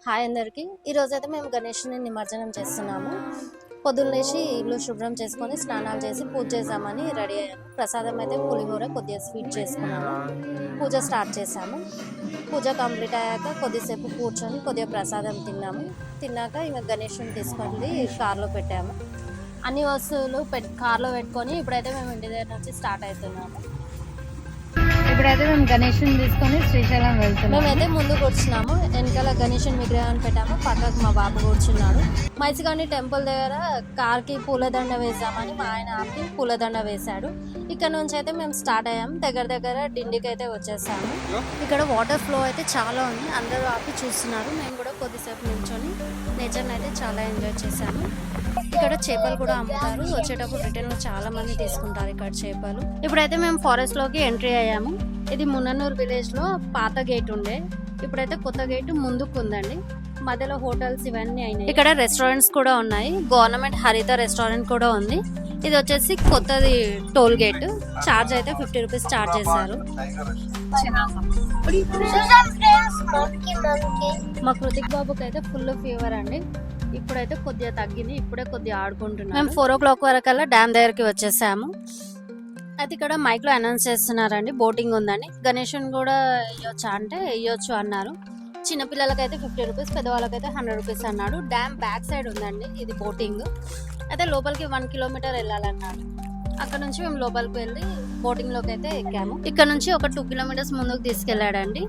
Hi అందరికి ఈ రోజు అయితే మేము గణేష్ని నిమజ్జనం చేస్తున్నాము. పొద్దున్న లేచి ఇల్లు శుభ్రం చేసుకొని స్నానాలు చేసి పూజ చేద్దామని రెడీ అయ్యాము. ప్రసాదం అయితే పులిహోర కొద్దిగా స్వీట్ చేసుకున్నాము. పూజ స్టార్ట్ చేసాము. పూజ కంప్లీట్ అయ్యాక కొద్దిసేపు కూర్చొని కొద్దిగా ప్రసాదం తిన్నాక ఇంకా గణేష్ని తీసుకొని కార్లో పెట్టాము. అన్ని వస్తువులు కార్లో పెట్టుకొని ఇప్పుడైతే మేము ఇంటి దగ్గర నుంచి స్టార్ట్ అవుతున్నాము. ఇప్పుడైతే మేము గణేష్ని తీసుకొని శ్రీశైలం వెళ్తున్నాము. మేమైతే ముందు కూర్చున్నాము, వెనకాల గణేషన్ విగ్రహాన్ని పెట్టాము, పక్కకు మా బాబు కూర్చున్నాడు. మైసిగాని టెంపుల్ దగ్గర కార్కి పూలదండ వేసామని మా ఆయన ఆపి పూలదండ వేశాడు. ఇక్కడ నుంచి అయితే మేము స్టార్ట్ అయ్యాము. దగ్గర డిండికి అయితే వచ్చేసాము. ఇక్కడ వాటర్ ఫ్లో అయితే చాలా ఉంది, అందరూ ఆపి చూస్తున్నారు. మేము కూడా కొద్దిసేపు నిల్చొని నేచర్ని అయితే చాలా ఎంజాయ్ చేశాము. ఇక్కడ చేపలు కూడా అమ్ముతారు. వచ్చేటప్పుడు రిటర్న్ చాలా మంది తీసుకుంటారు ఇక్కడ చేపలు. ఇప్పుడైతే మేము ఫారెస్ట్ లోకి ఎంట్రీ అయ్యాము. ఇది మున్ననూరు విలేజ్ లో పాత గేట్ ఉండే, ఇప్పుడైతే కొత్త గేట్ ముందుకు ఉందండి. మధ్యలో హోటల్స్ ఇవన్నీ అయినాయి. ఇక్కడ రెస్టారెంట్స్ కూడా ఉన్నాయి. గవర్నమెంట్ హరిత రెస్టారెంట్ కూడా ఉంది. ఇది వచ్చేసి కొత్తది టోల్ గేట్. చార్జ్ అయితే 50 రూపీస్ చార్జ్ చేశారు. మా కృతిక్ బాబుకి అయితే ఫుల్ ఫీవర్ అండి. ఇప్పుడైతే కొద్దిగా తగ్గింది. ఇప్పుడే కొద్దిగా ఆడుకుంటున్నాం. మేము 4 o'clock వరకల్లా డ్యామ్ దగ్గరికి వచ్చేసాము. అయితే ఇక్కడ మైక్ లో అనౌన్స్ చేస్తున్నారండి బోటింగ్ ఉందని. గణేషన్ కూడా ఇవ్వచ్చా అంటే ఇవ్వచ్చు అన్నారు. చిన్నపిల్లలకైతే 50 రూపీస్, పెద్దవాళ్ళకైతే 100 రూపీస్ అన్నాడు. డ్యామ్ బ్యాక్ సైడ్ ఉందండి ఇది బోటింగ్. అయితే లోపలికి 1 kilometer వెళ్ళాలన్నారు. అక్కడ నుంచి మేము లోపలికి వెళ్ళి బోటింగ్ లోకి అయితే ఎక్కాము. ఇక్కడ నుంచి ఒక 2 kilometers ముందుకు తీసుకెళ్లాడండి.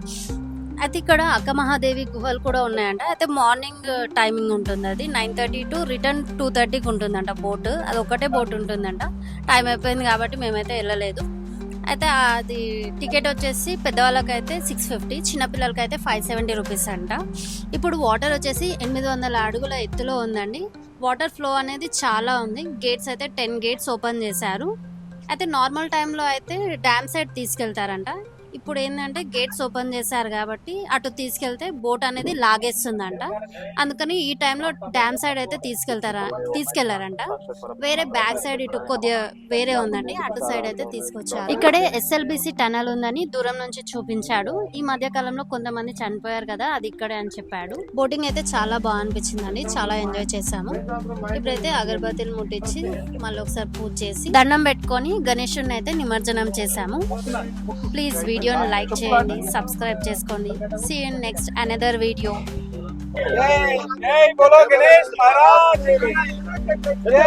అయితే ఇక్కడ అక్క మహాదేవి గుహలు కూడా ఉన్నాయంట. అయితే మార్నింగ్ టైమింగ్ ఉంటుంది, అది 9:30 to రిటర్న్ 2:30కి ఉంటుందంట బోట్. అది ఒకటే బోట్ ఉంటుందంట. టైం అయిపోయింది కాబట్టి మేమైతే వెళ్ళలేదు. అయితే అది టికెట్ వచ్చేసి పెద్దవాళ్ళకైతే 650, చిన్నపిల్లలకైతే 570 రూపీస్ అంట. ఇప్పుడు వాటర్ వచ్చేసి 800 అడుగుల ఎత్తులో ఉందండి. వాటర్ ఫ్లో అనేది చాలా ఉంది. గేట్స్ అయితే 10 gates ఓపెన్ చేశారు. అయితే నార్మల్ టైంలో అయితే డ్యామ్ సైడ్ తీసుకెళ్తారంట. ఇప్పుడు ఏంటంటే గేట్స్ ఓపెన్ చేశారు కాబట్టి అటు తీసుకెళ్తే బోట్ అనేది లాగేస్తుందంట. అందుకని ఈ టైంలో డ్యామ్ సైడ్ అయితే తీసుకెళ్లారంట. వేరే బ్యాక్ సైడ్ ఇటు కొద్దిగా వేరే ఉందండి, అటు సైడ్ అయితే తీసుకొచ్చారు. ఇక్కడే SLBC టనల్ ఉందని దూరం నుంచి చూపించాడు. ఈ మధ్య కాలంలో కొంతమంది చనిపోయారు కదా, అది ఇక్కడే అని చెప్పాడు. బోటింగ్ అయితే చాలా బాగా అనిపించిందండి, చాలా ఎంజాయ్ చేసాము. ఇప్పుడైతే అగరబత్తిలు ముట్టించి మళ్ళీ ఒకసారి పూజ చేసి దండం పెట్టుకొని గణేశుని అయితే నిమజ్జనం చేసాము. ప్లీజ్ వీడియోని లైక్ చేయండి, సబ్స్క్రైబ్ చేసుకోండి. See you in next another video. జై బోలో గణేష్ మహారాజ్ జై.